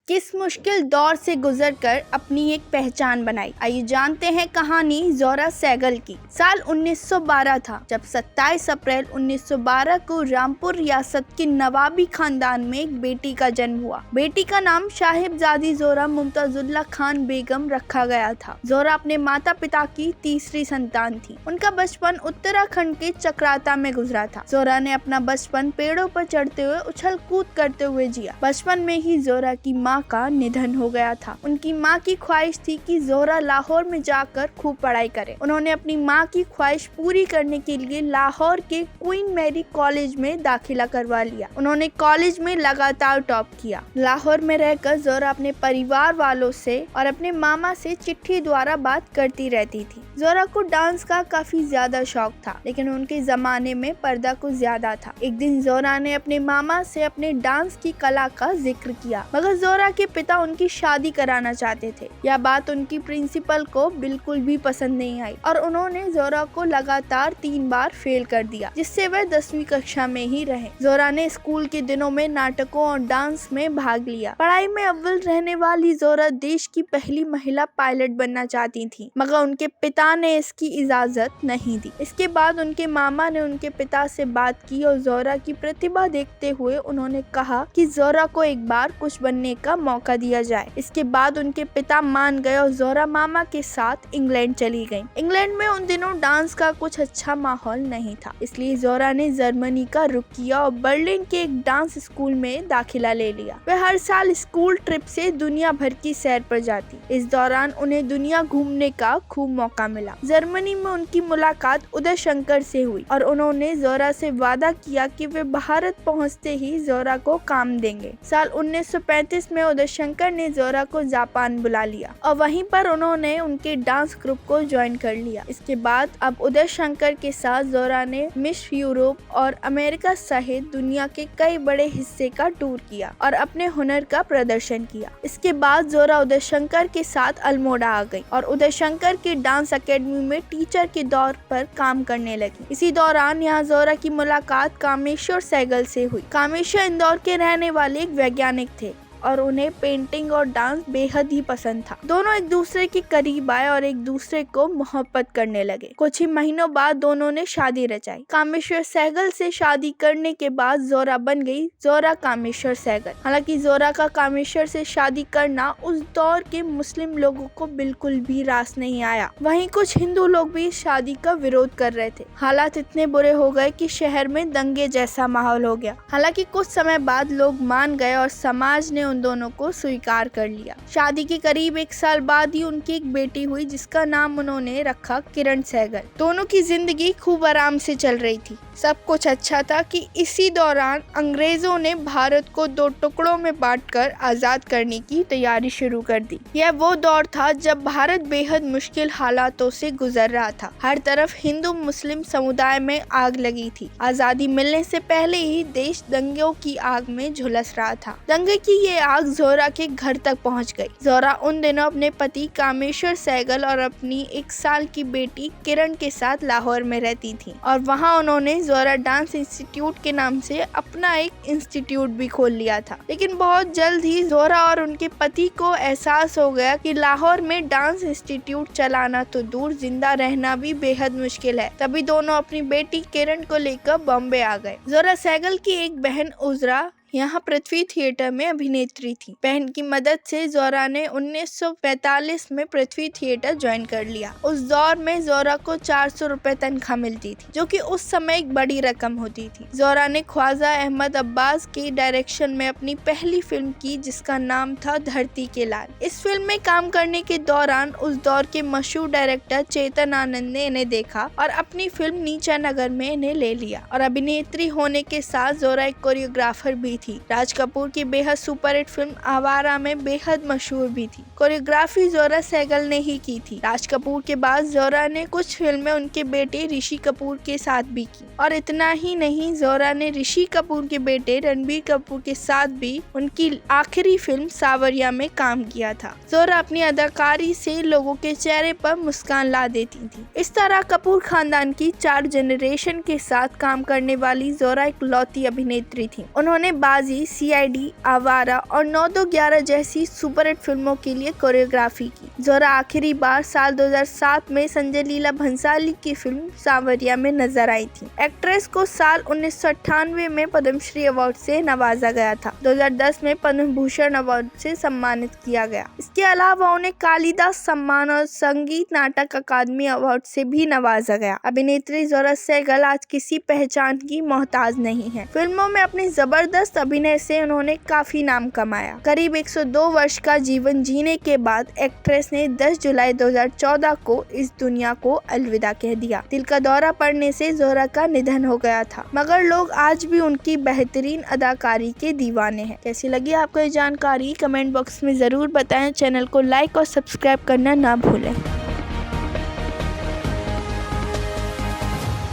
किस मुश्किल दौर से गुजरकर अपनी एक पहचान बनाई। आइए जानते हैं कहानी ज़ोरा सहगल की। साल 1912 था जब 27 अप्रैल 1912 को रामपुर रियासत के नवाबी खानदान में एक बेटी का जन्म हुआ। बेटी का नाम साहिबजादी ज़ोरा मुमताजुल्लाह खान बेगम रखा गया था। ज़ोरा अपने माता पिता की तीसरी संतान थी। उनका बचपन उत्तराखंड के चक्राता में गुजरा था। ज़ोरा ने अपना बचपन पेड़ों पर चढ़ते हुए उछल कूद करते हुए जिया। बचपन में ही ज़ोरा की माँ का निधन हो गया था। उनकी माँ की ख्वाहिश थी कि ज़ोरा लाहौर में जाकर खूब पढ़ाई करे। उन्होंने अपनी माँ की ख्वाहिश पूरी करने के लिए लाहौर के क्वीन मैरी कॉलेज में दाखिला करवा लिया। उन्होंने कॉलेज में लगातार टॉप किया। लाहौर में रहकर ज़ोरा अपने परिवार वालों से और अपने मामा से चिट्ठी द्वारा बात करती रहती थी। ज़ोरा को डांस का काफी ज्यादा शौक था, लेकिन उनके जमाने में पर्दा कुछ ज्यादा था। एक दिन ज़ोरा ने अपने मामा से अपने डांस की कला का जिक्र किया, मगर ज़ोरा के पिता उनकी शादी कराना चाहते थे। यह बात उनकी प्रिंसिपल को बिल्कुल भी पसंद नहीं आई और उन्होंने ज़ोरा को लगातार 3 बार फेल कर दिया, जिससे वह 10वीं कक्षा में ही रहे। ज़ोरा ने स्कूल के दिनों में नाटकों और डांस में भाग लिया। पढ़ाई में अव्वल रहने वाली ज़ोरा देश की पहली महिला पायलट बनना चाहती थी, मगर उनके पिता ने इसकी इजाजत नहीं दी। इसके बाद उनके मामा ने उनके पिता से बात की और ज़ोरा की प्रतिभा देखते हुए उन्होंने कहा कि ज़ोरा को एक बार कुछ बनने का मौका दिया जाए। इसके बाद उनके पिता मान गए और ज़ोरा मामा के साथ इंग्लैंड चली गयी। इंग्लैंड में उन दिनों डांस का कुछ अच्छा माहौल नहीं था, इसलिए ज़ोरा ने जर्मनी का रुख किया और बर्लिन के एक डांस स्कूल में दाखिला ले लिया। वह हर साल स्कूल ट्रिप से दुनिया भर की सैर पर जाती। इस दौरान उन्हें दुनिया घूमने का खूब मौका मिला। जर्मनी में उनकी मुलाकात उदय शंकर से हुई और उन्होंने ज़ोरा से वादा किया कि वे भारत पहुंचते ही ज़ोरा को काम देंगे। साल 1935 में उदय शंकर ने ज़ोरा को जापान बुला लिया और वहीं पर उन्होंने उनके डांस ग्रुप को ज्वाइन कर लिया। इसके बाद अब उदय शंकर के साथ ज़ोरा ने मिस यूरोप और अमेरिका सहित दुनिया के कई बड़े हिस्से का टूर किया और अपने हुनर का प्रदर्शन किया। इसके बाद ज़ोरा उदय शंकर के साथ अल्मोड़ा आ गई और उदय शंकर के डांस अकेडमी में टीचर के दौर पर काम करने लगी। इसी दौरान यहाँ ज़ोरा की मुलाकात कामेश्वर सहगल से हुई। कामेश्वर इंदौर के रहने वाले एक वैज्ञानिक थे और उन्हें पेंटिंग और डांस बेहद ही पसंद था। दोनों एक दूसरे के करीब आए और एक दूसरे को मोहब्बत करने लगे। कुछ ही महीनों बाद दोनों ने शादी रचाई। कामेश्वर सहगल से शादी करने के बाद ज़ोरा बन गई ज़ोरा कामेश्वर सहगल। हालांकि ज़ोरा का कामेश्वर से शादी करना उस दौर के मुस्लिम लोगों को बिल्कुल भी रास नहीं आया। वहीं कुछ हिंदू लोग भी इस शादी का विरोध कर रहे थे। हालात इतने बुरे हो गए कि शहर में दंगे जैसा माहौल हो गया। हालांकि कुछ समय बाद लोग मान गए और समाज ने उन दोनों को स्वीकार कर लिया। शादी के करीब 1 साल बाद ही उनकी एक बेटी हुई, जिसका नाम उन्होंने रखा किरण सहगल। दोनों की जिंदगी खूब आराम से चल रही थी। सब कुछ अच्छा था कि इसी दौरान अंग्रेजों ने भारत को 2 टुकड़ों में बांटकर आजाद करने की तैयारी शुरू कर दी। यह वो दौर था जब भारत बेहद मुश्किल हालातों से गुजर रहा था। हर तरफ हिंदू मुस्लिम समुदाय में आग लगी थी। आजादी मिलने से पहले ही देश दंगों की आग में झुलस रहा था। दंगे की ये आग ज़ोरा के घर तक पहुंच गई। ज़ोरा उन दिनों अपने पति कामेश्वर सहगल और अपनी 1 साल की बेटी किरण के साथ लाहौर में रहती थी और वहां उन्होंने ज़ोरा डांस इंस्टीट्यूट के नाम से अपना एक इंस्टीट्यूट भी खोल लिया था। लेकिन बहुत जल्द ही ज़ोरा और उनके पति को एहसास हो गया कि लाहौर में डांस इंस्टीट्यूट चलाना तो दूर, जिंदा रहना भी बेहद मुश्किल है। तभी दोनों अपनी बेटी किरण को लेकर बॉम्बे आ गए। ज़ोरा सहगल की एक बहन उजरा यहाँ पृथ्वी थिएटर में अभिनेत्री थी। बहन की मदद से ज़ोरा ने 1945 में पृथ्वी थिएटर ज्वाइन कर लिया। उस दौर में ज़ोरा को 400 रुपए तनख्वाह मिलती थी, जो कि उस समय एक बड़ी रकम होती थी। ज़ोरा ने ख्वाजा अहमद अब्बास की डायरेक्शन में अपनी पहली फिल्म की, जिसका नाम था धरती के लाल। इस फिल्म में काम करने के दौरान उस दौर के मशहूर डायरेक्टर चेतन आनंद ने इन्हें देखा और अपनी फिल्म नीचा नगर में इन्हें ले लिया। और अभिनेत्री होने के साथ ज़ोरा एक कोरियोग्राफर भी थी। राज कपूर की बेहद सुपरहिट फिल्म आवारा में बेहद मशहूर भी थी। कोरियोग्राफी ज़ोरा सहगल ने ही की थी। राज कपूर के बाद ज़ोरा ने कुछ फिल्में उनके बेटे ऋषि कपूर के साथ भी की और इतना ही नहीं, ज़ोरा ने ऋषि कपूर के बेटे रणबीर कपूर के साथ भी उनकी आखिरी फिल्म सावरिया में काम किया था। ज़ोरा अपनी अदाकारी से लोगों के चेहरे पर मुस्कान ला देती थी। इस तरह कपूर खानदान की 4 जनरेशन के साथ काम करने वाली ज़ोरा एक लौती अभिनेत्री थी। उन्होंने बाजी, CID, आवारा और 9-2-11 जैसी सुपरहिट फिल्मों के लिए कोरियोग्राफी की। जोहरा आखिरी बार साल 2007 में संजय लीला भंसाली की फिल्म सांवरिया में नजर आई थी। एक्ट्रेस को साल 1998 में पद्मश्री अवार्ड से नवाजा गया था। 2010 में पद्म भूषण अवार्ड से सम्मानित किया गया। इसके अलावा उन्हें कालिदास सम्मान और संगीत नाटक अकादमी अवार्ड से भी नवाजा गया। अभिनेत्री जोहरा सहगल आज किसी पहचान की मोहताज नहीं है। फिल्मों में अपनी जबरदस्त अभिनय से उन्होंने काफी नाम कमाया। करीब 102 वर्ष का जीवन जीने के बाद एक्ट्रेस ने 10 जुलाई 2014 को इस दुनिया को अलविदा कह दिया। दिल का दौरा पड़ने से जोहरा का निधन हो गया था, मगर लोग आज भी उनकी बेहतरीन अदाकारी के दीवाने हैं। कैसी लगी आपको ये जानकारी कमेंट बॉक्स में जरूर बताएं। चैनल को लाइक और सब्सक्राइब करना ना भूलें।